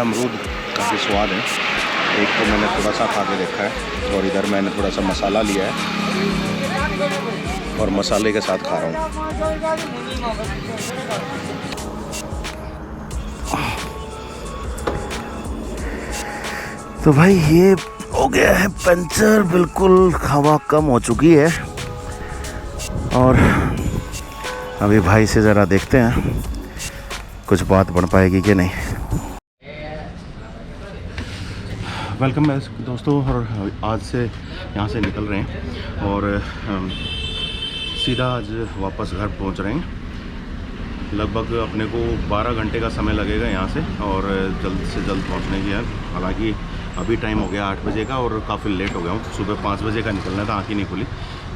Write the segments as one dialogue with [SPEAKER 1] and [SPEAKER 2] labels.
[SPEAKER 1] अमरूद काफ़ी स्वाद है। एक तो मैंने थोड़ा सा खा के देखा है और इधर मैंने थोड़ा सा मसाला लिया है और मसाले के साथ खा रहा हूँ। तो भाई ये हो गया है पंचर, बिल्कुल हवा कम हो चुकी है और अभी भाई से ज़रा देखते हैं कुछ बात बन पाएगी कि नहीं। वेलकम है दोस्तों, और आज से यहाँ से निकल रहे हैं और सीधा आज वापस घर पहुँच रहे हैं। लगभग अपने को 12 घंटे का समय लगेगा यहाँ से और जल्द से जल्द पहुँचने की है। हालांकि अभी टाइम हो गया 8 बजे का और काफ़ी लेट हो गया हूँ। सुबह 5 बजे का निकलना था, आँख ही नहीं खुली,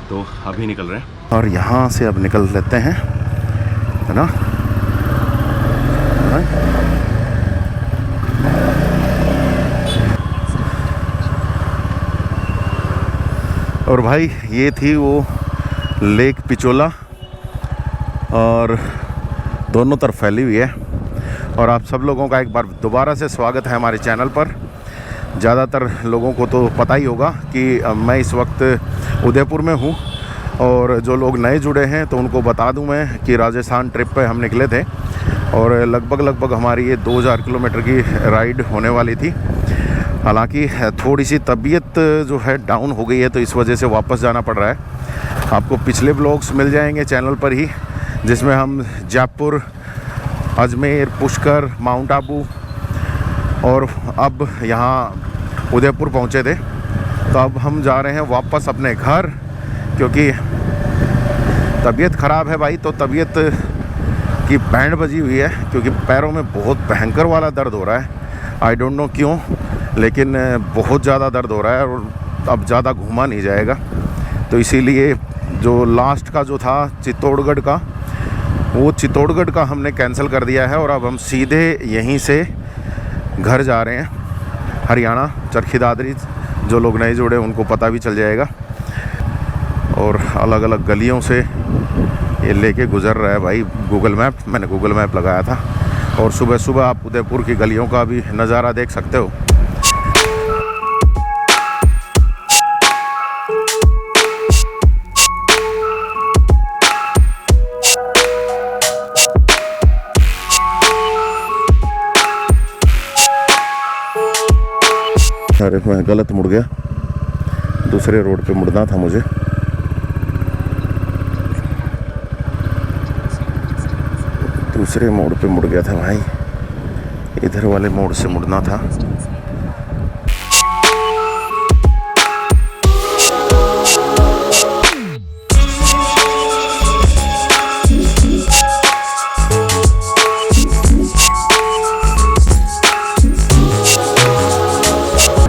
[SPEAKER 1] तो अभी निकल रहे हैं और यहाँ से अब निकल लेते हैं, है ना। और भाई ये थी वो लेक पिचोला और दोनों तरफ फैली हुई है। और आप सब लोगों का एक बार दोबारा से स्वागत है हमारे चैनल पर। ज़्यादातर लोगों को तो पता ही होगा कि मैं इस वक्त उदयपुर में हूँ, और जो लोग नए जुड़े हैं तो उनको बता दूं मैं कि राजस्थान ट्रिप पे हम निकले थे और लगभग हमारी ये 2000 किलोमीटर की राइड होने वाली थी। हालांकि थोड़ी सी तबीयत जो है डाउन हो गई है, तो इस वजह से वापस जाना पड़ रहा है। आपको पिछले ब्लॉग्स मिल जाएंगे चैनल पर ही, जिसमें हम जयपुर, अजमेर, पुष्कर, माउंट आबू और अब यहाँ उदयपुर पहुँचे थे। तो अब हम जा रहे हैं वापस अपने घर, क्योंकि तबीयत ख़राब है भाई। तो तबीयत की बैंड बजी हुई है, क्योंकि पैरों में बहुत भयंकर वाला दर्द हो रहा है। आई डोंट नो क्यों, लेकिन बहुत ज़्यादा दर्द हो रहा है और अब ज़्यादा घूमा नहीं जाएगा। तो इसीलिए जो लास्ट का जो था चित्तौड़गढ़ का, वो चित्तौड़गढ़ का हमने कैंसिल कर दिया है और अब हम सीधे यहीं से घर जा रहे हैं, हरियाणा, चरखी दादरी। जो लोग नए जुड़े उनको पता भी चल जाएगा। और अलग अलग गलियों से ये लेके गुज़र रहा है भाई गूगल मैप। मैंने गूगल मैप लगाया था और सुबह सुबह आप उदयपुर की गलियों का भी नज़ारा देख सकते हो। अरे मैं गलत मुड़ गया, दूसरे रोड पे मुड़ना था मुझे। दूसरे मोड़ पे मुड़ गया था भाई, इधर वाले मोड़ से मुड़ना था।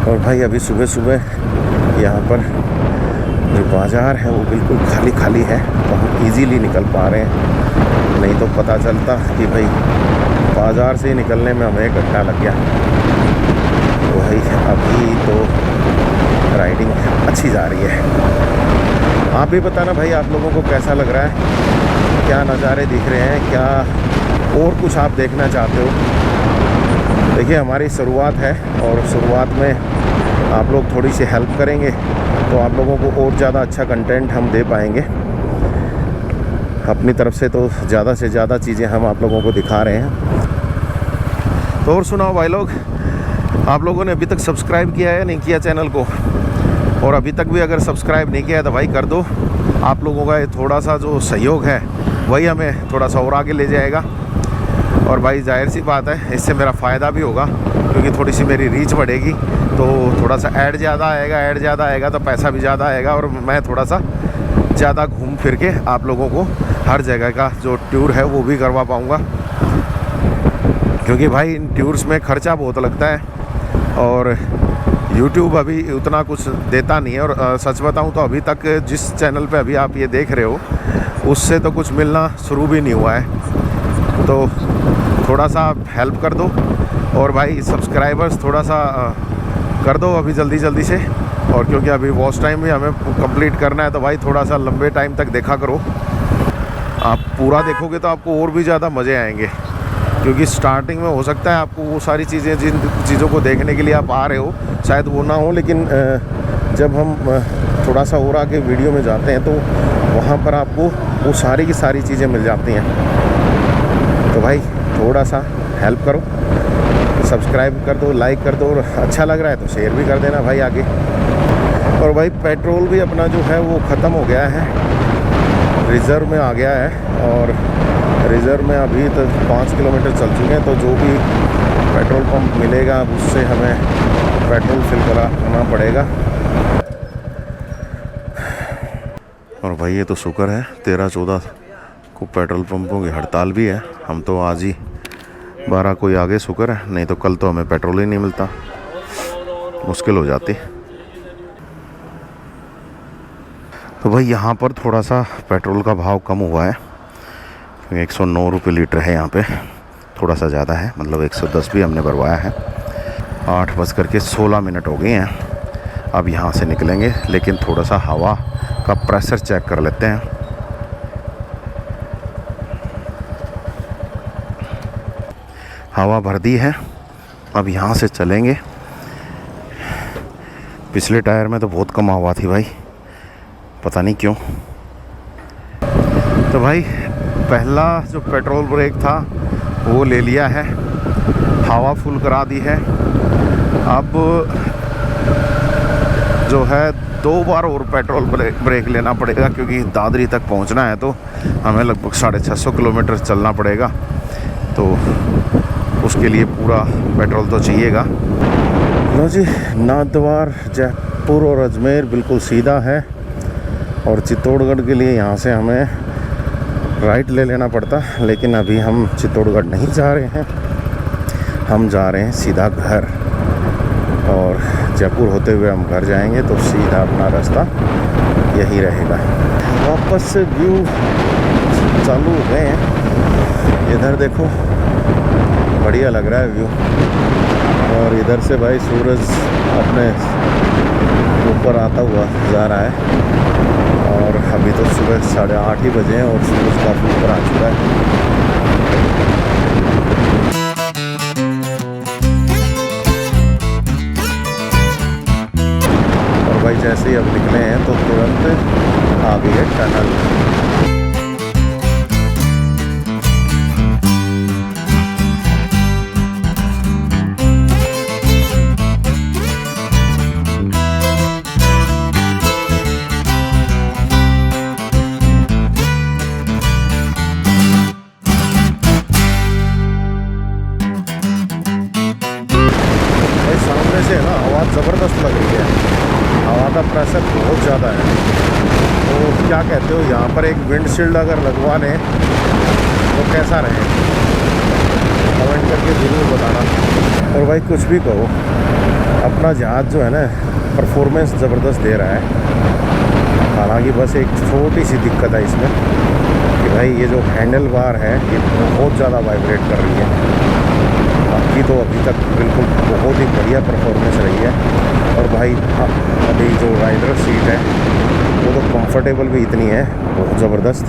[SPEAKER 1] और भाई अभी सुबह सुबह यहाँ पर जो बाज़ार है वो बिल्कुल खाली खाली है, तो हम इजीली निकल पा रहे हैं। नहीं तो पता चलता कि भाई बाज़ार से निकलने में हमें 1 घंटा लग गया। तो भाई अभी तो राइडिंग अच्छी जा रही है। आप भी बताना भाई आप लोगों को कैसा लग रहा है, क्या नज़ारे दिख रहे हैं, क्या और कुछ आप देखना चाहते हो। देखिए हमारी शुरुआत है और शुरुआत में आप लोग थोड़ी सी हेल्प करेंगे तो आप लोगों को और ज़्यादा अच्छा कंटेंट हम दे पाएंगे। अपनी तरफ से तो ज़्यादा से ज़्यादा चीज़ें हम आप लोगों को दिखा रहे हैं। तो और सुनाओ भाई लोग, आप लोगों ने अभी तक सब्सक्राइब किया है नहीं किया चैनल को? और अभी तक भी अगर सब्सक्राइब नहीं किया है तो भाई कर दो। आप लोगों का थोड़ा सा जो सहयोग है वही हमें थोड़ा सा और आगे ले जाएगा। और भाई जाहिर सी बात है, इससे मेरा फ़ायदा भी होगा, क्योंकि थोड़ी सी मेरी रीच बढ़ेगी तो थोड़ा सा ऐड ज़्यादा आएगा तो पैसा भी ज़्यादा आएगा और मैं थोड़ा सा ज़्यादा घूम फिर के आप लोगों को हर जगह का जो टूर है वो भी करवा पाऊँगा। क्योंकि भाई इन टूर्स में ख़र्चा बहुत लगता है और यूट्यूब अभी उतना कुछ देता नहीं है। और सच बताऊँ तो अभी तक जिस चैनल पे अभी आप ये देख रहे हो उससे तो कुछ मिलना शुरू भी नहीं हुआ है। तो थोड़ा सा हेल्प कर दो और भाई सब्सक्राइबर्स थोड़ा सा कर दो अभी जल्दी से। और क्योंकि अभी वॉच टाइम भी हमें कंप्लीट करना है तो भाई थोड़ा सा लंबे टाइम तक देखा करो। आप पूरा देखोगे तो आपको और भी ज़्यादा मज़े आएंगे। क्योंकि स्टार्टिंग में हो सकता है आपको वो सारी चीज़ें, जिन चीज़ों को देखने के लिए आप आ रहे हो शायद वो ना हो, लेकिन जब हम थोड़ा सा और आगे वीडियो में जाते हैं तो वहाँ पर आपको वो सारी की सारी चीज़ें मिल जाती हैं। तो भाई थोड़ा सा हेल्प करो, सब्सक्राइब कर दो, लाइक कर दो, और अच्छा लग रहा है तो शेयर भी कर देना भाई आगे। और भाई पेट्रोल भी अपना जो है वो ख़त्म हो गया है, रिज़र्व में आ गया है, और रिज़र्व में अभी तक 5 किलोमीटर चल चुके हैं। तो जो भी पेट्रोल पंप मिलेगा उससे हमें पेट्रोल फिल कराना पड़ेगा। और भाई ये तो शुक्र है 13-14 को पेट्रोल पंपों की हड़ताल भी है। हम तो आज ही 12 कोई आगे शुक्र है, नहीं तो कल तो हमें पेट्रोल ही नहीं मिलता, मुश्किल हो जाती। तो भाई यहाँ पर थोड़ा सा पेट्रोल का भाव कम हुआ है, 109 रुपये लीटर है यहाँ पे, थोड़ा सा ज़्यादा है, मतलब 110 भी हमने भरवाया है। 8:16 हो गए हैं, अब यहाँ से निकलेंगे, लेकिन थोड़ा सा हवा का प्रेशर चेक कर लेते हैं। हवा भर दी है, अब यहाँ से चलेंगे। पिछले टायर में तो बहुत कम हवा थी भाई, पता नहीं क्यों। तो भाई पहला जो पेट्रोल ब्रेक था वो ले लिया है, हवा फुल करा दी है। अब जो है 2 बार और पेट्रोल ब्रेक लेना पड़ेगा, क्योंकि दादरी तक पहुंचना है तो हमें लगभग 650 किलोमीटर चलना पड़ेगा। तो उसके लिए पूरा पेट्रोल तो चाहिएगा। लो जी, नाथद्वार, जयपुर और अजमेर बिल्कुल सीधा है, और चित्तौड़गढ़ के लिए यहाँ से हमें राइट ले लेना पड़ता, लेकिन अभी हम चित्तौड़गढ़ नहीं जा रहे हैं, हम जा रहे हैं सीधा घर, और जयपुर होते हुए हम घर जाएंगे। तो सीधा अपना रास्ता यही रहेगा। वापस से व्यू चालू हो गए हैं, इधर देखो बढ़िया लग रहा है व्यू, और इधर से भाई सूरज अपने ऊपर आता हुआ जा रहा है, और अभी तो सुबह 8:30 ही बजे हैं और सूरज काफ़ी ऊपर आ चुका है। और भाई जैसे ही अब निकले हैं तो तुरंत आ गई है टनल। से ना हवा ज़बरदस्त लग रही है, हवा का प्रेशर बहुत ज़्यादा है। तो क्या कहते हो, यहाँ पर एक विंडशील्ड अगर लगवा लें तो कैसा रहे, कमेंट करके ज़रूर बताना। और भाई कुछ भी कहो, अपना जहाज़ जो है ना परफॉर्मेंस ज़बरदस्त दे रहा है। हालांकि बस एक छोटी सी दिक्कत है इसमें कि भाई ये जो हैंडल बार है ये बहुत ज़्यादा वाइब्रेट कर रही है। बाकी तो अभी तक बिल्कुल बहुत ही बढ़िया परफॉर्मेंस रही है। और भाई अभी जो राइडर सीट है वो तो कंफर्टेबल भी इतनी है, बहुत ज़बरदस्त।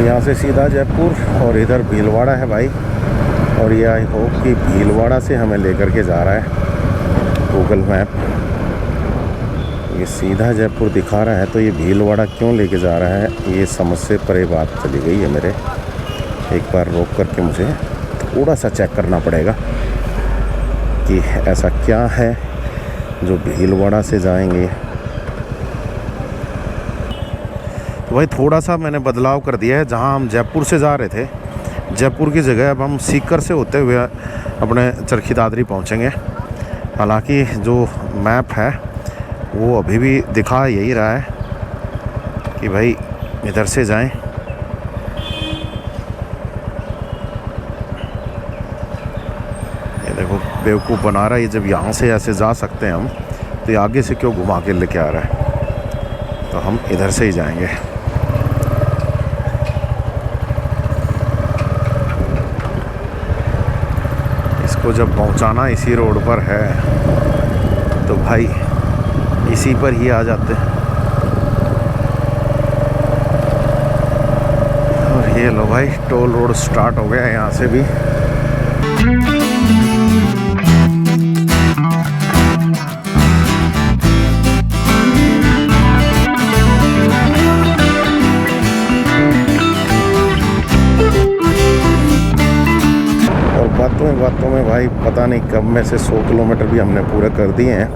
[SPEAKER 1] यहाँ से सीधा जयपुर, और इधर भीलवाड़ा है भाई, और ये आई होप कि भीलवाड़ा से हमें लेकर के जा रहा है गूगल मैप। ये सीधा जयपुर दिखा रहा है, तो ये भीलवाड़ा क्यों लेके जा रहा है ये समझ से परे बात चली गई है मेरे। एक बार रोक करके मुझे थोड़ा सा चेक करना पड़ेगा कि ऐसा क्या है जो भीलवाड़ा से जाएंगे। तो भाई थोड़ा सा मैंने बदलाव कर दिया है, जहां हम जयपुर से जा रहे थे, जयपुर की जगह अब हम सीकर से होते हुए अपने चरखी दादरी पहुंचेंगे। हालांकि जो मैप है वो अभी भी दिखा यही रहा है कि भाई इधर से जाएं। देखो बेवकूफ़ बना रहा है ये, जब यहाँ से ऐसे जा सकते हैं हम, तो ये आगे से क्यों घुमा के लेके आ रहा है। तो हम इधर से ही जाएंगे। इसको जब पहुँचाना इसी रोड पर है तो भाई इसी पर ही आ जाते हैं। और ये लो भाई, टोल रोड स्टार्ट हो गया है यहाँ से भी। और बातों में भाई पता नहीं कब में से 100 किलोमीटर भी हमने पूरे कर दिए हैं।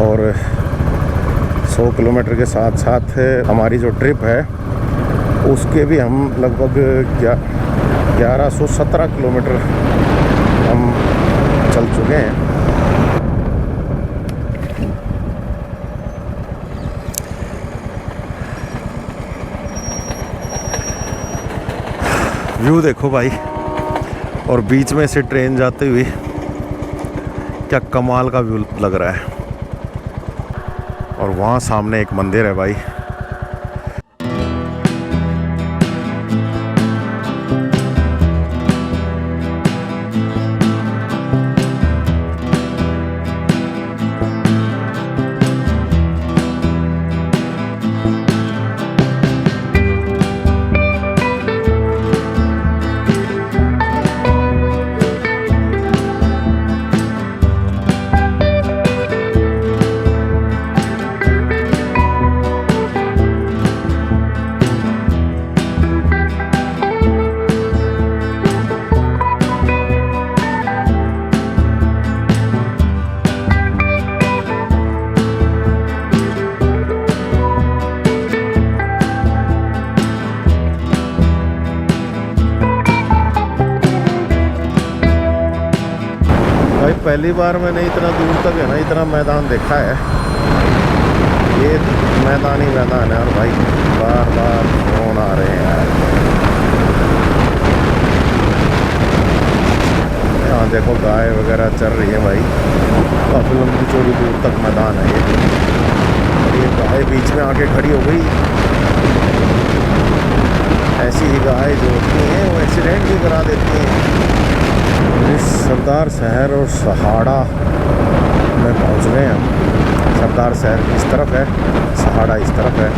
[SPEAKER 1] और 100 किलोमीटर के साथ साथ हमारी जो ट्रिप है उसके भी हम लगभग 1117 किलोमीटर हम चल चुके हैं। व्यू देखो भाई, और बीच में से ट्रेन जाते हुए क्या कमाल का व्यू लग रहा है। और वहाँ सामने एक मंदिर है भाई। पहली बार मैंने इतना दूर तक है ना इतना मैदान देखा है। ये मैदान ही मैदान है। और भाई बार बार फोन आ रहे हैं यार। यहाँ देखो गाय वगैरह चल रही है भाई। काफ़ी लंबी चौड़ी दूर तक मैदान है ये। और ये गाय बीच में आके खड़ी हो गई। ऐसी ही गाय जो होती हैं वो एक्सीडेंट भी करा देती हैं। इस सरदार शहर और सहाड़ा में पहुंच गए हम। सरदार शहर इस तरफ है, सहाड़ा इस तरफ है।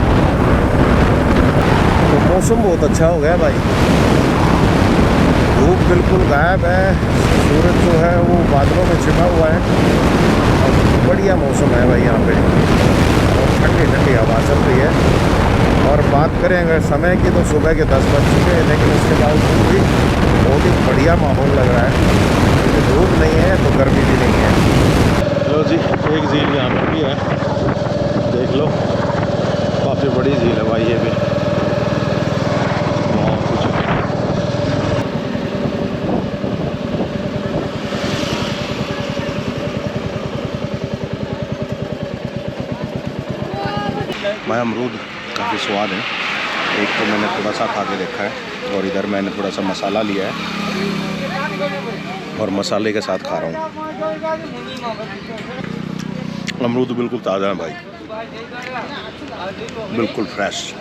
[SPEAKER 1] तो मौसम बहुत अच्छा हो गया भाई। धूप बिल्कुल गायब है, सूरज जो है वो बादलों में छिपा हुआ है। और बढ़िया मौसम है भाई यहाँ पे। और ठंडी ठंडी हवा चल रही है। और बात करें अगर समय की तो सुबह के 10 बज चुके हैं, लेकिन उसके बावजूद भी बहुत ही बढ़िया माहौल लग रहा है। क्योंकि धूप नहीं है तो गर्मी भी नहीं है। चलो जी, एक झील यहाँ पर भी है, देख लो। काफ़ी बड़ी झील है भाई ये भी। बहुत कुछ भाई अमरूद काफ़ी स्वाद है। एक तो मैंने थोड़ा सा खा के देखा है और इधर मैंने थोड़ा सा मसाला लिया है और मसाले के साथ खा रहा हूँ। अमरूद बिल्कुल ताज़ा है भाई, बिल्कुल फ्रेश।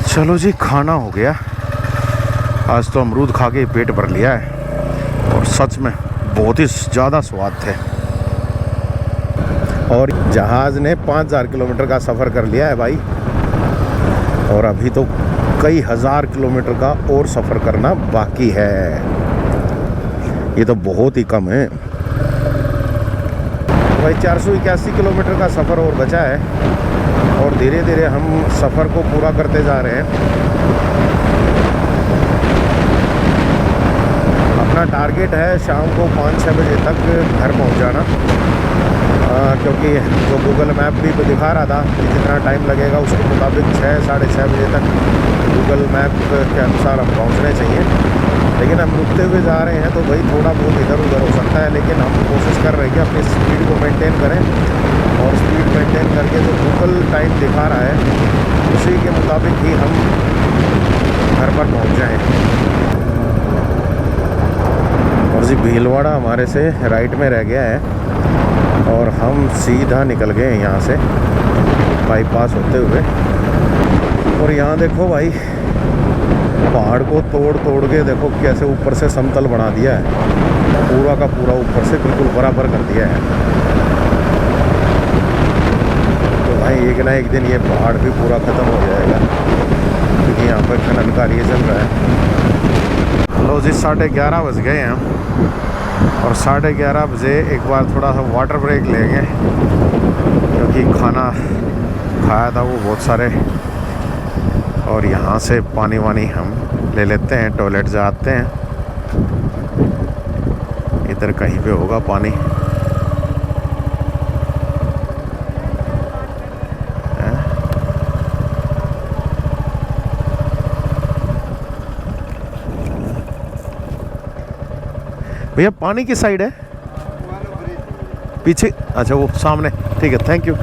[SPEAKER 1] चलो जी, खाना हो गया। आज तो अमरूद खा के पेट भर लिया है और सच में बहुत ही ज़्यादा स्वाद थे। और जहाज़ ने 5000 किलोमीटर का सफ़र कर लिया है भाई। और अभी तो कई हज़ार किलोमीटर का और सफ़र करना बाकी है। ये तो बहुत ही कम है भाई। 481 किलोमीटर का सफ़र और बचा है। और धीरे धीरे हम सफ़र को पूरा करते जा रहे हैं। अपना टारगेट है शाम को 5-6 बजे तक घर पहुंच जाना। क्योंकि जो गूगल मैप भी दिखा रहा था कि जितना टाइम लगेगा उसके मुताबिक 6-6:30 बजे तक गूगल मैप के अनुसार हम पहुंचने चाहिए। लेकिन हम रुकते हुए जा रहे हैं तो भाई थोड़ा बहुत इधर उधर हो सकता है। लेकिन हम कोशिश कर रहे हैं कि अपनी स्पीड को मेंटेन करें। और स्पीड मेंटेन करके जो गूगल टाइम दिखा रहा है उसी के मुताबिक ही हम घर पर पहुंच जाएं। और जी भीलवाड़ा हमारे से राइट में रह गया है। और हम सीधा निकल गए यहाँ से बाईपास होते हुए। और यहाँ देखो भाई, पहाड़ को तोड़ तोड़ के देखो कैसे ऊपर से समतल बना दिया है, पूरा का पूरा ऊपर से बिल्कुल बराबर कर दिया है। तो भाई एक ना एक दिन ये पहाड़ भी पूरा ख़त्म हो जाएगा, क्योंकि यहाँ पर खनन कार्य चल रहा है। लो जी, 11:30 बज गए हैं और 11:30 बजे एक बार थोड़ा सा वाटर ब्रेक लेंगे, क्योंकि खाना खाया था वो बहुत सारे। और यहाँ से पानी वानी हम ले लेते हैं, टॉयलेट जाते हैं, इधर कहीं पे होगा पानी। भैया पानी किस साइड है? पीछे? अच्छा वो सामने, ठीक है, थैंक यू।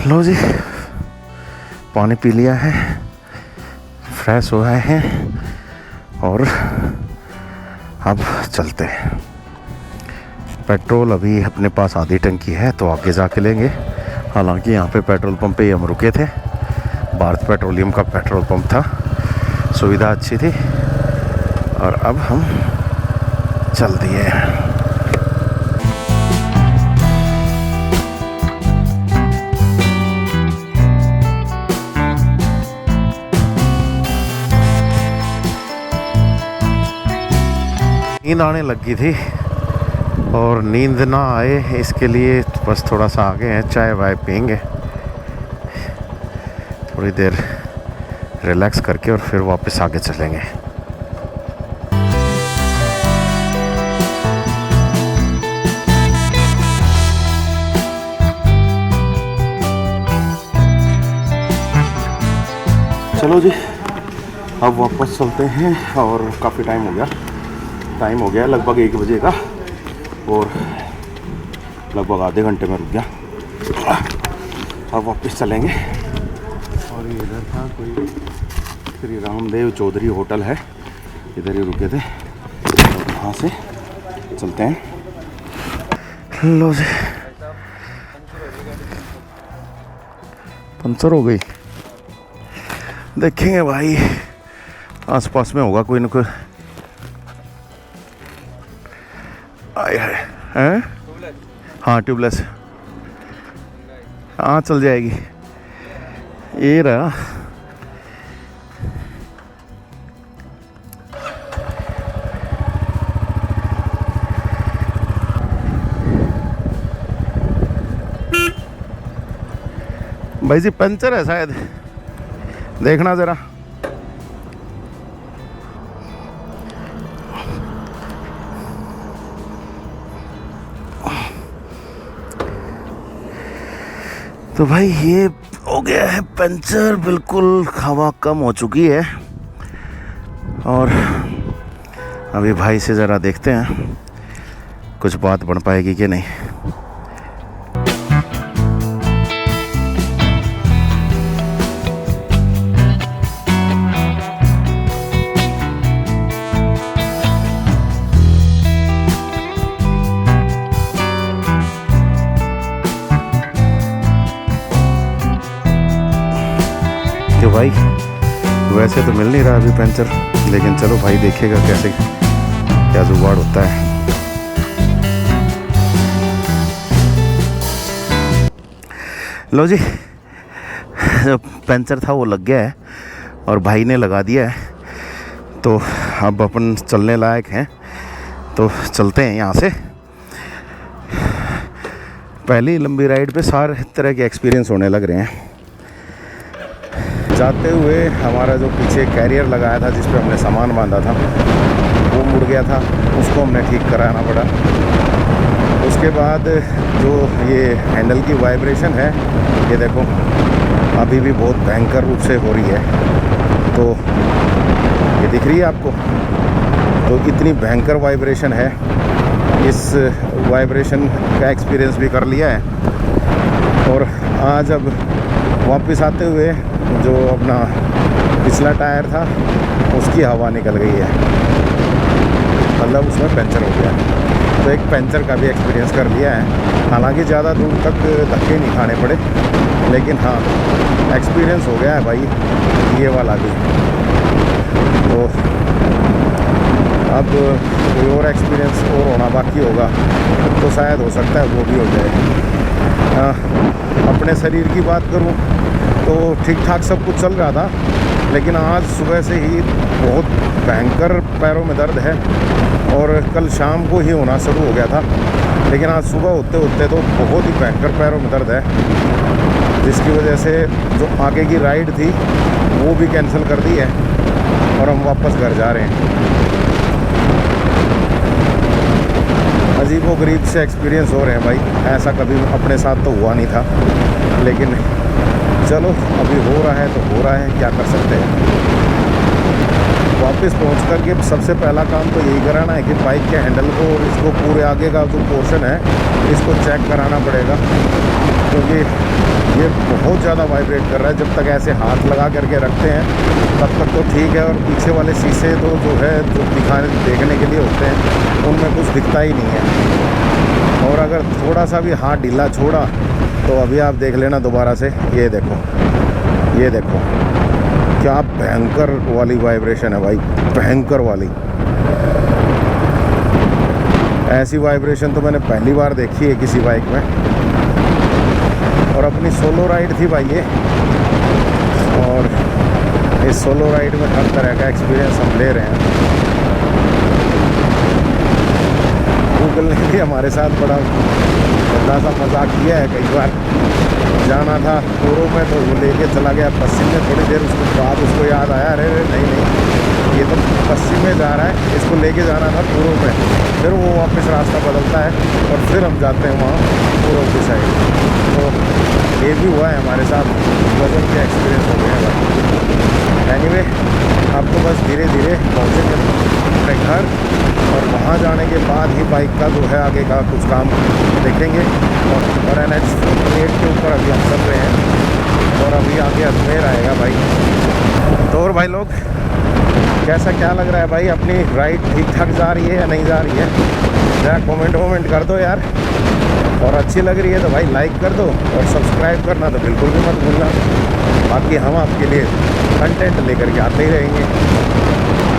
[SPEAKER 1] लो जी, पानी पी लिया है, फ्रेश हो आए हैं और अब चलते हैं। पेट्रोल अभी अपने पास आधी टंकी है, तो आगे जाके लेंगे। हालांकि यहाँ पे पेट्रोल पंप पे ही हम रुके थे, भारत पेट्रोलियम का पेट्रोल पंप था, सुविधा अच्छी थी। और अब हम चल दिए। नींद आने लगी थी और नींद ना आए इसके लिए बस थोड़ा सा आगे हैं, चाय वाय पियेंगे, थोड़ी देर रिलैक्स करके और फिर वापस आगे चलेंगे। चलो जी, अब वापस चलते हैं। और काफ़ी टाइम हो गया लगभग 1 बजे का, और लगभग आधे घंटे में रुक गया। अब वापस चलेंगे। और ये इधर था कोई श्री रामदेव चौधरी होटल है, इधर ही रुके थे, और वहाँ से चलते हैं। लो जी, पंचर हो गई। देखेंगे भाई, आसपास में होगा कोई ना कोई। आए हैं? हाँ, ट्यूबलेस, हाँ चल जाएगी। ये रहा। भाई जी पंचर है शायद, देखना ज़रा। तो भाई ये हो गया है पंचर, बिल्कुल हवा कम हो चुकी है। और अभी भाई से ज़रा देखते हैं कुछ बात बन पाएगी कि नहीं। तो भाई वैसे तो मिल नहीं रहा अभी पंचर, लेकिन चलो भाई देखेगा कैसे क्या जुगाड़ होता है। लो जी, जो पंचर था वो लग गया है और भाई ने लगा दिया है, तो अब अपन चलने लायक हैं, तो चलते हैं यहाँ से। पहली लंबी राइड पे सारे तरह के एक्सपीरियंस होने लग रहे हैं। जाते हुए हमारा जो पीछे कैरियर लगाया था जिस पे हमने सामान बांधा था वो मुड़ गया था, उसको हमने ठीक कराना पड़ा। उसके बाद जो ये हैंडल की वाइब्रेशन है, ये देखो अभी भी बहुत भयंकर रूप से हो रही है। तो ये दिख रही है आपको, तो इतनी भयंकर वाइब्रेशन है। इस वाइब्रेशन का एक्सपीरियंस भी कर लिया है। और आज अब वापस आते हुए जो अपना पिछला टायर था उसकी हवा निकल गई है, मतलब उसमें पंचर हो गया। तो एक पंचर का भी एक्सपीरियंस कर लिया है। हालांकि ज़्यादा दूर तक धक्के नहीं खाने पड़े, लेकिन हाँ एक्सपीरियंस हो गया है भाई ये वाला भी। तो अब कोई और एक्सपीरियंस और होना बाकी होगा, तो शायद हो सकता है वो भी हो जाए। अपने शरीर की बात करूं तो ठीक ठाक सब कुछ चल रहा था, लेकिन आज सुबह से ही बहुत भयंकर पैरों में दर्द है और कल शाम को ही होना शुरू हो गया था, लेकिन आज सुबह होते होते तो बहुत ही भयंकर पैरों में दर्द है, जिसकी वजह से जो आगे की राइड थी वो भी कैंसिल कर दी है और हम वापस घर जा रहे हैं। अजीबोगरीब से एक्सपीरियंस हो रहे हैं भाई, ऐसा कभी अपने साथ तो हुआ नहीं था, लेकिन चलो अभी हो रहा है तो हो रहा है, क्या कर सकते हैं। वापस पहुंच कर के सबसे पहला काम तो यही कराना है कि बाइक के हैंडल को और इसको पूरे आगे का जो पोर्शन है इसको चेक कराना पड़ेगा, क्योंकि ये बहुत ज़्यादा वाइब्रेट कर रहा है। जब तक ऐसे हाथ लगा करके रखते हैं तब तक तो ठीक है, और पीछे वाले शीशे तो जो है जो देखने के लिए होते हैं उनमें कुछ दिखता ही नहीं है। और अगर थोड़ा सा भी हाथ ढीला छोड़ा तो अभी आप देख लेना दोबारा से, ये देखो ये देखो क्या भयंकर वाली वाइब्रेशन है भाई, भयंकर वाली। ऐसी वाइब्रेशन तो मैंने पहली बार देखी है किसी बाइक में, और अपनी सोलो राइड थी भाई ये। और इस सोलो राइड में हर तरह का एक्सपीरियंस हम ले रहे हैं। गूगल ने भी हमारे साथ बड़ा बड़ा सा मजाक किया है कई बार। जाना था पूर्व में तो वो लेके चला गया पश्चिम में, थोड़ी देर उसके बाद उसको याद आया अरे नहीं ये तो पश्चिम में जा रहा है, इसको लेके जाना था पूर्व में। फिर वो वापस रास्ता बदलता है और फिर हम जाते हैं वहाँ पूर्व की साइड। तो ये भी हुआ है हमारे साथ, गजब के एक्सपीरियंस हो गए हैं। एनीवे अब तो बस धीरे धीरे पहुँचेंगे अपने घर, और वहाँ जाने के बाद ही बाइक का जो है आगे का कुछ काम देखेंगे। और NH 48 के ऊपर अभी हम चल रहे हैं, और अभी आगे अजमेर आएगा भाई। तो और भाई लोग कैसा क्या लग रहा है भाई, अपनी राइड ठीक ठाक जा रही है या नहीं जा रही है? जरा कमेंट कर दो यार, और अच्छी लग रही है तो भाई लाइक कर दो, और सब्सक्राइब करना तो बिल्कुल भी मत भूलना। बाकी हम आपके लिए कंटेंट लेकर के आते ही रहेंगे।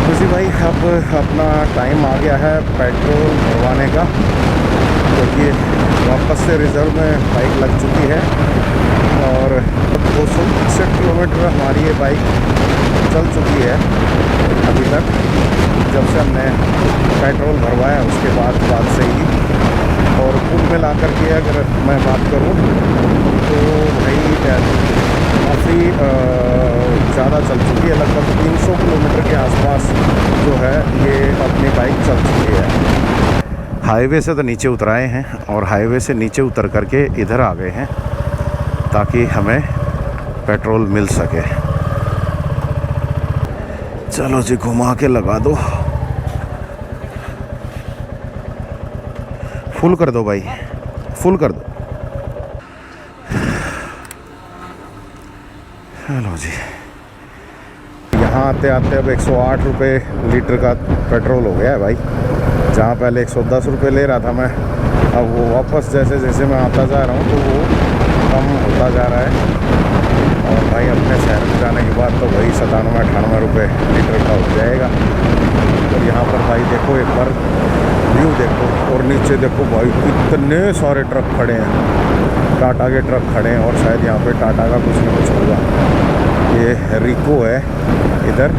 [SPEAKER 1] खुशी भाई अब अपना टाइम आ गया है पेट्रोल भरवाने का, क्योंकि वापस से रिज़र्व में बाइक लग चुकी है, और 261 किलोमीटर हमारी ये बाइक चल चुकी है अभी तक, जब से हमने पेट्रोल भरवाया उसके बाद से ही। और कुल मिला कर के अगर मैं बात करूं तो भाई काफ़ी ज़्यादा चल चुकी है, लगभग 300 किलोमीटर के आसपास जो है ये अपनी बाइक चल चुकी है। हाईवे से तो नीचे उतर आए हैं, और हाईवे से नीचे उतर करके इधर आ गए हैं ताकि हमें पेट्रोल मिल सके। चलो जी घुमा के लगा दो, फुल कर दो भाई, फुल कर दो। हेलो जी, यहाँ आते आते अब 108 रुपये लीटर का पेट्रोल हो गया है भाई। जहाँ पहले 110 रुपये ले रहा था मैं, अब वो वापस जैसे जैसे मैं आता जा रहा हूँ तो वो कम होता जा रहा है। और भाई अपने शहर में जाने के बाद तो वही 97-98 रुपये लीटर का हो जाएगा। और यहाँ पर भाई देखो एक बार व्यू देखो, और नीचे देखो भाई कितने सारे ट्रक खड़े हैं, टाटा के ट्रक खड़े हैं, और शायद यहाँ पे टाटा का कुछ न कुछ होगा। ये रिको है इधर,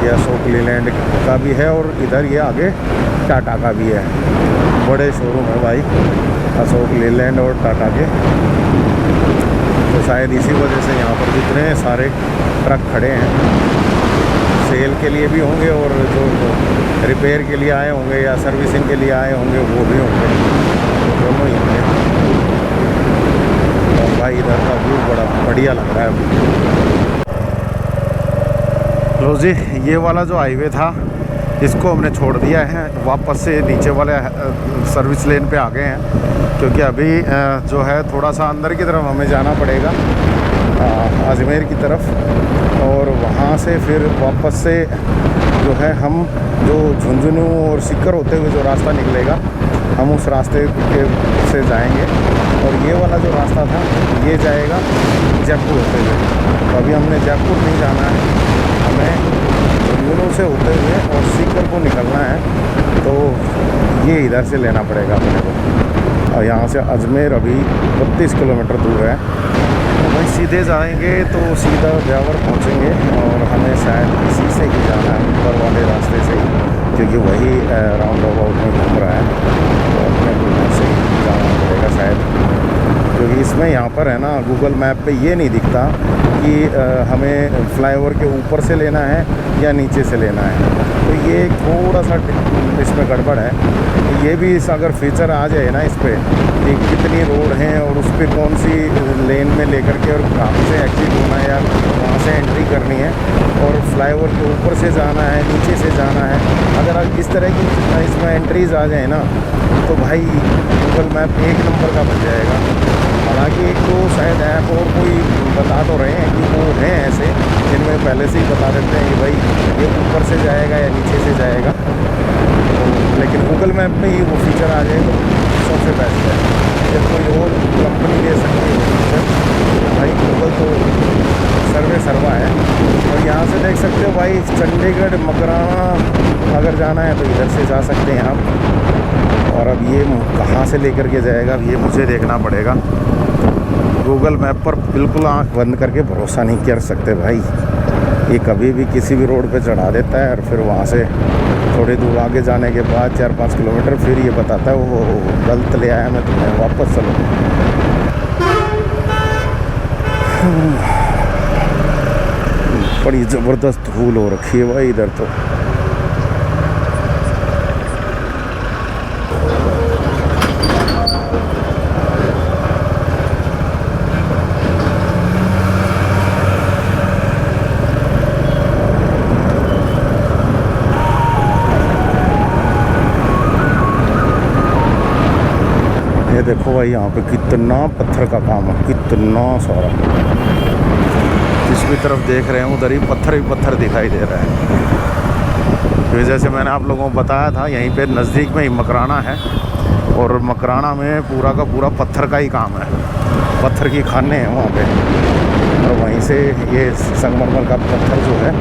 [SPEAKER 1] ये अशोक लीलैंड का भी है, और इधर ये आगे टाटा का भी है। बड़े शोरूम है भाई अशोक लीलैंड और टाटा के, तो शायद इसी वजह से यहाँ पर जितने सारे ट्रक खड़े हैं सेल के लिए भी होंगे, और जो रिपेयर के लिए आए होंगे या सर्विसिंग के लिए आए होंगे वो भी होंगे। तो दोनों ही होंगे। और भाई इधर का व्यू बड़ा बढ़िया लग रहा है। लो जी, ये वाला जो हाईवे था इसको हमने छोड़ दिया है, वापस से नीचे वाले सर्विस लेन पे आ गए हैं, क्योंकि अभी जो है थोड़ा सा अंदर की तरफ हमें जाना पड़ेगा, अजमेर की तरफ। और वहाँ से फिर वापस से जो है हम जो झुंझुनू और सिक्कर होते हुए जो रास्ता निकलेगा, हम उस रास्ते के से जाएंगे। और ये वाला जो रास्ता था ये जाएगा जयपुर होते हुए। तो अभी हमने जयपुर नहीं जाना है, हमें झुंझुनू से होते हुए और सीकर को निकलना है। तो ये इधर से लेना पड़ेगा अपने को। और यहाँ से अजमेर अभी 32 किलोमीटर दूर है। तो भाई सीधे जाएंगे तो सीधा ब्यावर पहुँचेंगे, और हमें शायद इसी से ही जाना है, ऊपर वाले रास्ते से ही, क्योंकि वही राउंड अबाउट में घूम रहा है। तो अपने को यहाँ से ही जाना पड़ेगा शायद, क्योंकि इसमें यहाँ पर है ना गूगल मैप पे ये नहीं दिखता कि हमें फ्लाईओवर के ऊपर से लेना है या नीचे से लेना है। तो ये थोड़ा सा इसमें गड़बड़ है। ये भी अगर फीचर आ जाए ना इस पर कि कितनी रोड हैं और उस पर कौन सी लेन में लेकर के और कहाँ से एग्जिट होना है या वहाँ से एंट्री करनी है, और फ्लाईओवर के ऊपर से जाना है नीचे से जाना है, अगर इस तरह की इसमें एंट्रीज आ जाए ना तो भाई गूगल मैप एक नंबर का बन जाएगा। हालांकि एक तो शायद ऐप और कोई बता तो रहे हैं कि वो हैं ऐसे जिनमें पहले से ही बता देते हैं कि भाई ये ऊपर से जाएगा या नीचे से जाएगा, लेकिन गूगल मैप में ही वो फीचर आ जाए तो सबसे बेस्ट है। जब कोई और कंपनी दे सकती है वो फीचर, भाई गूगल तो सर्वा है। और यहाँ से देख सकते हो भाई चंडीगढ़ मकराना अगर जाना है तो इधर से जा सकते हैं आप। और अब ये कहाँ से लेकर के जाएगा अब ये मुझे देखना पड़ेगा। गूगल मैप पर बिल्कुल आंख बंद करके भरोसा नहीं कर सकते भाई, ये कभी भी किसी भी रोड पे चढ़ा देता है और फिर वहाँ से थोड़ी दूर आगे जाने के बाद 4-5 किलोमीटर फिर ये बताता है वो गलत ले आया मैं तुम्हें, वापस चलो। बड़ी ज़बरदस्त धूल हो रखी है भाई इधर तो। ये देखो भाई यहाँ पे कितना पत्थर का काम है, कितना सारा। जिस भी तरफ देख रहे हैं उधर ही पत्थर दिखाई दे रहा है। तो जैसे मैंने आप लोगों को बताया था यहीं पे नज़दीक में ही मकराना है, और मकराना में पूरा का पूरा पत्थर का ही काम है, पत्थर की खाने हैं वहाँ पे। और वहीं से ये संगमरमर का पत्थर जो है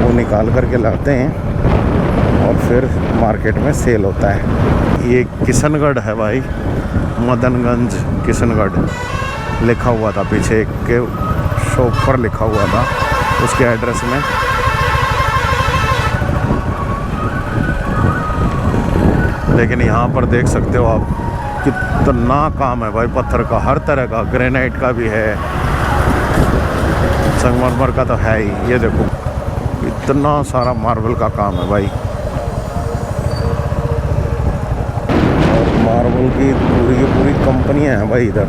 [SPEAKER 1] वो निकाल करके लाते हैं और फिर मार्केट में सेल होता है। ये किशनगढ़ है भाई, मदनगंज किशनगढ़ लिखा हुआ था पीछे के शॉप पर, लिखा हुआ था उसके एड्रेस में। लेकिन यहाँ पर देख सकते हो आप कितना काम है भाई पत्थर का, हर तरह का, ग्रेनाइट का भी है, संगमरमर का तो है ही। ये देखो इतना सारा मार्बल का काम है भाई, और मार्बल की पूरी कंपनियां हैं भाई इधर।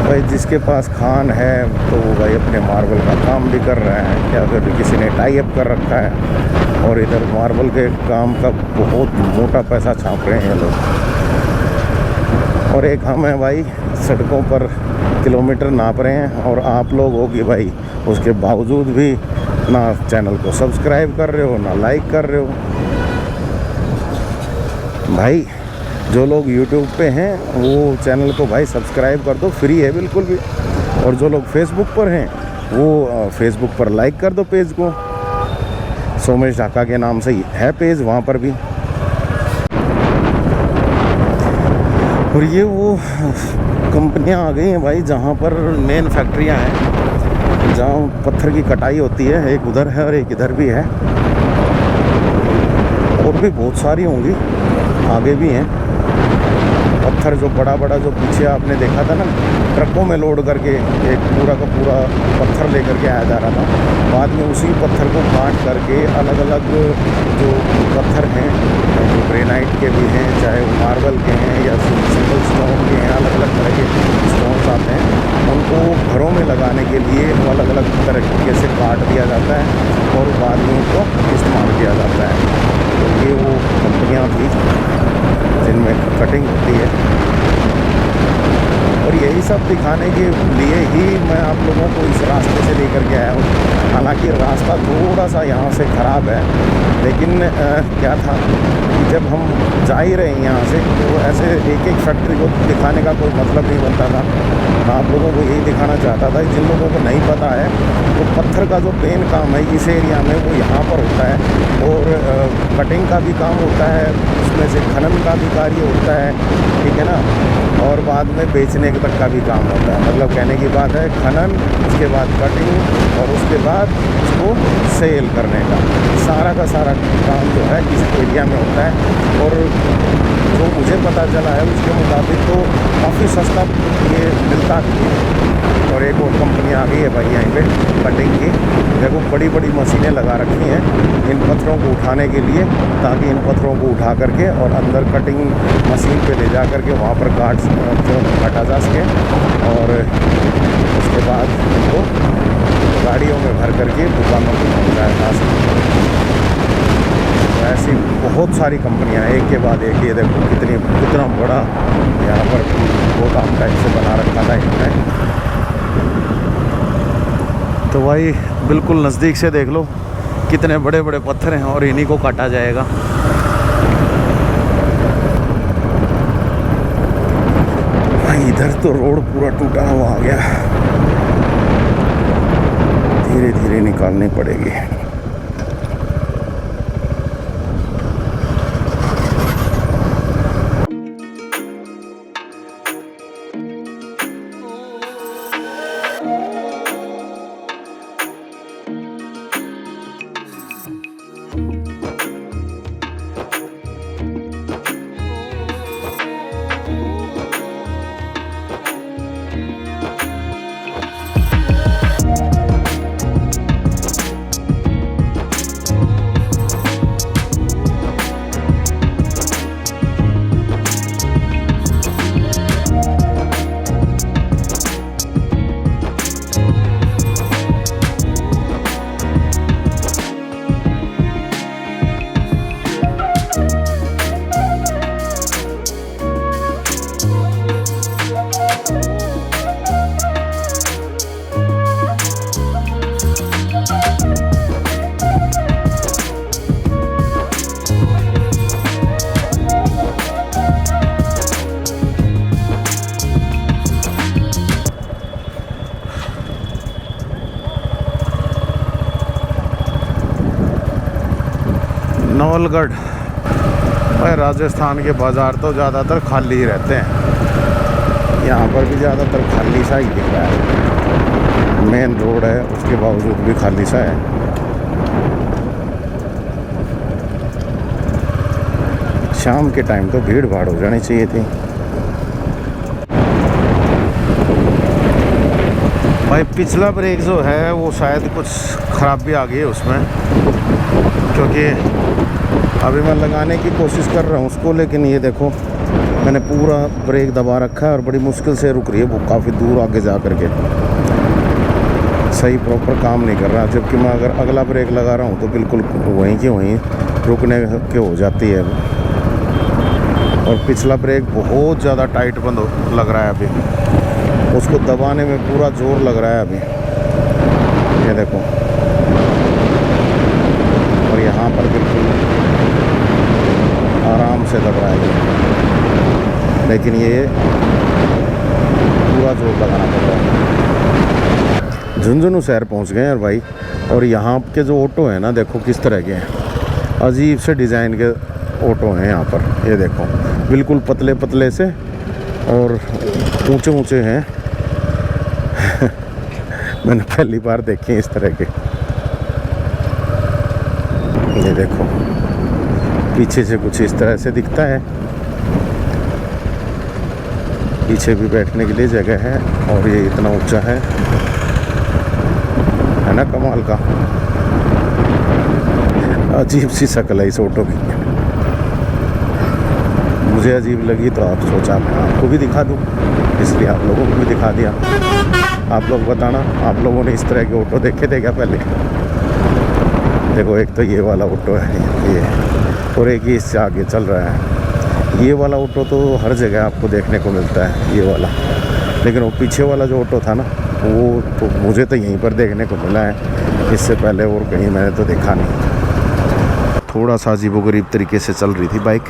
[SPEAKER 1] भाई जिसके पास खान है तो वो भाई अपने मार्बल का काम भी कर रहा है, या फिर किसी ने टाई अप कर रखा है, और इधर मार्बल के काम का बहुत मोटा पैसा छाप रहे हैं लोग। और एक हम हैं भाई सड़कों पर किलोमीटर नाप रहे हैं, और आप लोग हो कि भाई उसके बावजूद भी ना चैनल को सब्सक्राइब कर रहे हो ना लाइक कर रहे हो। भाई जो लोग YouTube पे हैं वो चैनल को भाई सब्सक्राइब कर दो, फ्री है बिल्कुल भी। और जो लोग Facebook पर हैं वो Facebook पर लाइक कर दो पेज को, सोमेश ढाका के नाम से ही है पेज वहाँ पर भी। और ये वो कंपनियाँ आ गई हैं भाई जहाँ पर मेन फैक्ट्रियाँ हैं, जहाँ पत्थर की कटाई होती है। एक उधर है और एक इधर भी है, और भी बहुत सारी होंगी, आगे भी हैं। पत्थर जो बड़ा बड़ा जो पीछे आपने देखा था ना, ट्रकों में लोड करके एक पूरा का पूरा पत्थर लेकर के आया जा रहा था, बाद में उसी पत्थर को काट करके अलग अलग जो पत्थर हैं, जो ग्रेनाइट के भी हैं, चाहे वो मार्बल के हैं या सिंगल स्टोन के हैं, अलग अलग तरह के स्टोन्स आते हैं, उनको घरों में लगाने के लिए अलग अलग तरीके से काट दिया जाता है और बाद में उनको इस्तेमाल किया जाता है। तो ये वो कंपनियाँ थी जिनमें कटिंग होती है, और यही सब दिखाने के लिए ही मैं आप लोगों को इस रास्ते से लेकर के आया हूँ। हालांकि रास्ता थोड़ा सा यहाँ से ख़राब है, लेकिन क्या था कि जब हम जा ही रहे हैं यहाँ से, तो ऐसे एक एक फैक्ट्री को दिखाने का कोई मतलब नहीं बनता था। मैं आप लोगों को यही दिखाना चाहता था, जिन लोगों को नहीं पता है तो पत्थर का जो पेन काम है इस एरिया में वो यहाँ पर होता है, और कटिंग का भी काम होता है, उसमें से खनन का भी कार्य होता है, ठीक है ना, और बाद में बेचने तक का भी काम होता है। मतलब कहने की बात है, खनन, उसके बाद कटिंग और उसके बाद उसको सेल करने का सारा काम जो है इस एरिया में होता है। और जो मुझे पता चला है उसके मुताबिक तो काफ़ी सस्ता ये मिलता भी है। और एक और कंपनी आ गई है भाई यहाँ पे कटिंग की, देखो बड़ी बड़ी मशीनें लगा रखी हैं इन पत्थरों को उठाने के लिए, ताकि इन पत्थरों को उठा करके और अंदर कटिंग मशीन पे ले जा करके वहाँ पर काटा जा सके, और उसके बाद उनको गाड़ियों में भर करके दुकानों को पहुँचाया जा सके। तो ऐसी बहुत सारी कंपनियां एक के बाद एक, ये देखो कितना बड़ा यहाँ पर गोदाम टाइप से बना रखा था इन्होंने। तो भाई बिल्कुल नज़दीक से देख लो कितने बड़े बड़े पत्थर हैं, और इन्हीं को काटा जाएगा। भाई इधर तो रोड पूरा टूटा हुआ आ गया, धीरे धीरे निकालनी पड़ेगी। नवलगढ़ भाई, राजस्थान के बाज़ार तो ज़्यादातर खाली ही रहते हैं, यहाँ पर भी ज़्यादातर खाली सा ही दिख रहा है। मेन रोड है उसके बावजूद भी खाली सा है। शाम के टाइम तो भीड़ भाड़ हो जानी चाहिए थी। भाई पिछला ब्रेक जो है वो शायद कुछ ख़राबी आ गई है उसमें, क्योंकि अभी मैं लगाने की कोशिश कर रहा हूँ उसको, लेकिन ये देखो मैंने पूरा ब्रेक दबा रखा है और बड़ी मुश्किल से रुक रही है वो, काफ़ी दूर आगे जा कर के सही प्रॉपर काम नहीं कर रहा। जबकि मैं अगर अगला ब्रेक लगा रहा हूँ तो बिल्कुल वहीं के वहीं रुकने के हो जाती है। और पिछला ब्रेक बहुत ज़्यादा टाइट बंद लग रहा है अभी, उसको दबाने में पूरा जोर लग रहा है अभी, ये देखो। और यहाँ पर बिल्कुल आराम से दब रहा है, लेकिन ये पूरा जोर लगाना पड़ रहा है। झुंझुनू शहर पहुँच गए यार भाई, और यहाँ के जो ऑटो हैं ना देखो किस तरह के हैं, अजीब से डिज़ाइन के ऑटो हैं यहाँ पर। ये देखो बिल्कुल पतले पतले से और ऊंचे ऊंचे हैं। मैंने पहली बार देखे इस तरह के। ये देखो पीछे से कुछ इस तरह से दिखता है। पीछे भी बैठने के लिए जगह है और ये इतना ऊंचा है ना, कमाल का। अजीब सी शक्ल है इस ऑटो की, मुझे अजीब लगी तो आप सोचा मैं आपको भी दिखा दूं, इसलिए आप लोगों को भी दिखा दिया। आप लोग बताना, आप लोगों ने इस तरह के ऑटो देखे थे क्या पहले? देखो, एक तो ये वाला ऑटो है ये, और एक ही इससे आगे चल रहा है। ये वाला ऑटो तो हर जगह आपको देखने को मिलता है, ये वाला। लेकिन वो पीछे वाला जो ऑटो था ना, वो तो मुझे तो यहीं पर देखने को मिला है, इससे पहले और कहीं मैंने तो देखा नहीं। थोड़ा सा अजीबोगरीब तरीके से चल रही थी बाइक,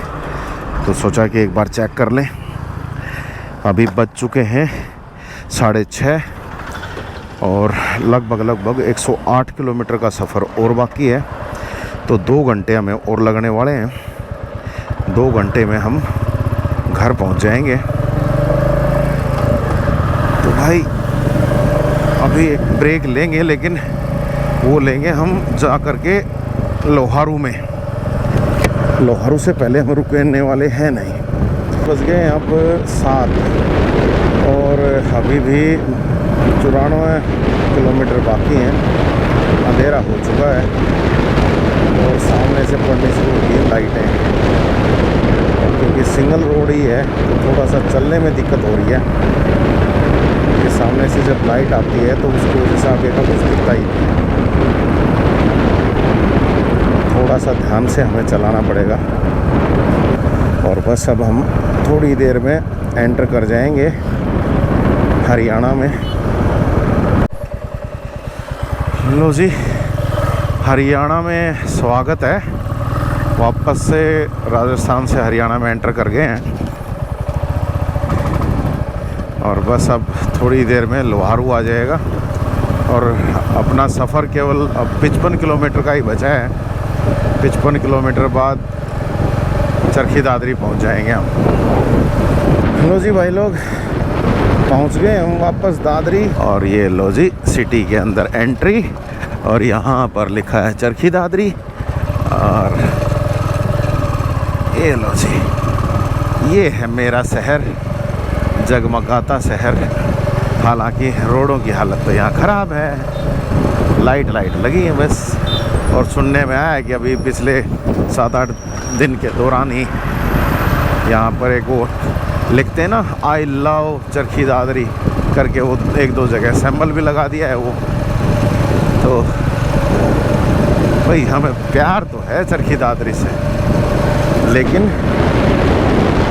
[SPEAKER 1] तो सोचा कि एक बार चेक कर लें। अभी बज चुके हैं 6:30 और लगभग 108 किलोमीटर का सफ़र और बाकी है। तो 2 घंटे हमें और लगने वाले हैं। 2 घंटे में हम घर पहुंच जाएंगे। तो भाई अभी एक ब्रेक लेंगे, लेकिन वो लेंगे हम जा कर के लोहारू में। लोहारू से पहले हम रुकने वाले हैं नहीं। बस गए अब 7 और अभी भी 94 किलोमीटर बाकी हैं। अंधेरा हो चुका है और सामने से पड़ने शुरू हुई है लाइटें, क्योंकि सिंगल रोड ही है तो थोड़ा सा चलने में दिक्कत हो रही है। ये सामने से जब लाइट आती है तो उसकी वजह से आगे का कुछ दिखता ही नहीं। थोड़ा सा ध्यान से हमें चलाना पड़ेगा। और बस अब हम थोड़ी देर में एंटर कर जाएंगे हरियाणा में। लो जी, हरियाणा में स्वागत है। वापस से राजस्थान से हरियाणा में एंटर कर गए हैं और बस अब थोड़ी देर में लोहारू आ जाएगा और अपना सफ़र केवल अब 55 किलोमीटर का ही बचा है। 55 किलोमीटर बाद चरखी दादरी पहुंच जाएंगे हम। लो जी भाई लोग, पहुंच गए हम वापस दादरी। और ये लो जी सिटी के अंदर एंट्री, और यहाँ पर लिखा है चरखी दादरी। और ये लो जी, ये है मेरा शहर, जगमगाता शहर। हालांकि रोडों की हालत तो यहाँ ख़राब है, लाइट लगी है बस। और सुनने में आया कि अभी पिछले 7-8 दिन के दौरान ही यहाँ पर एक वो लिखते हैं ना, आई लव चरखी दादरी करके, वो 1-2 जगह सैंबल भी लगा दिया है वो। तो भाई हमें प्यार तो है चरखी दादरी से, लेकिन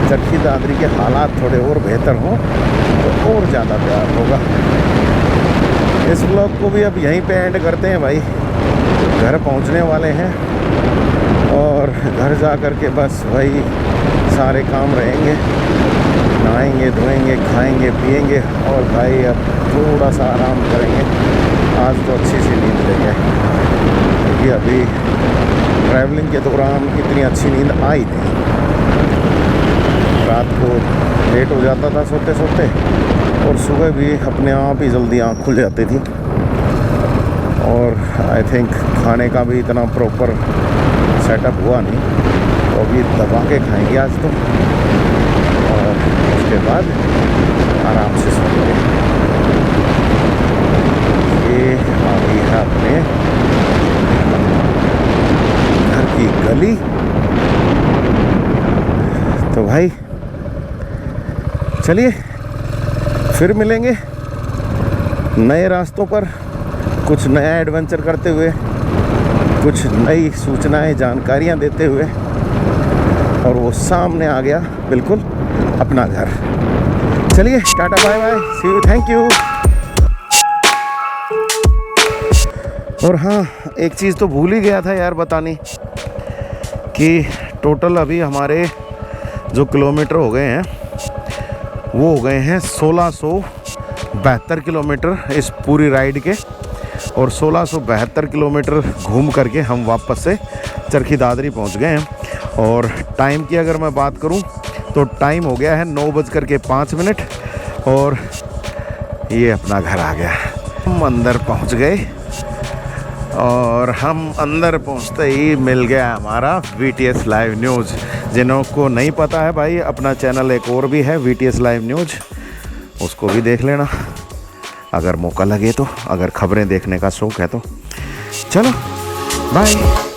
[SPEAKER 1] चरखी दादरी के हालात थोड़े और बेहतर हों तो और ज़्यादा प्यार होगा। इस ब्लॉग को भी अब यहीं पे एंड करते हैं भाई। घर पहुंचने वाले हैं और घर जा कर के बस वही सारे काम रहेंगे, नहाएंगे, धोएंगे, खाएंगे, पिएंगे और भाई अब थोड़ा सा आराम करेंगे। आज तो अच्छी सी नींद लेंगे, क्योंकि अभी ट्रैवलिंग के दौरान इतनी अच्छी नींद आई नहीं। रात को लेट हो जाता था सोते सोते, और सुबह भी अपने आप ही जल्दी आँख खुल जाती थी। और आई थिंक खाने का भी इतना प्रॉपर सेटअप हुआ नहीं, तो अभी दबा के खाएंगे आज तो, और उसके बाद आराम से सोएंगे। ये आ गई है अपने घर की गली। तो भाई चलिए फिर मिलेंगे नए रास्तों पर, कुछ नया एडवेंचर करते हुए, कुछ नई सूचनाएं, जानकारियां देते हुए। और वो सामने आ गया बिल्कुल अपना घर। चलिए tata bye bye, see you, thank you. और हाँ, एक चीज़ तो भूल ही गया था यार बतानी, कि टोटल अभी हमारे जो किलोमीटर हो गए हैं वो हो गए हैं 1672 किलोमीटर इस पूरी राइड के। और 1672 किलोमीटर घूम करके हम वापस से चरखी दादरी पहुंच गए हैं। और टाइम की अगर मैं बात करूं तो टाइम हो गया है 9:05 और ये अपना घर आ गया। हम अंदर पहुंच गए और हम अंदर पहुंचते ही मिल गया हमारा VTS लाइव न्यूज़। जिन्हों को नहीं पता है भाई, अपना चैनल एक और भी है VTS लाइव न्यूज़, उसको भी देख लेना अगर मौका लगे तो, अगर खबरें देखने का शौक है तो। चलो बाय।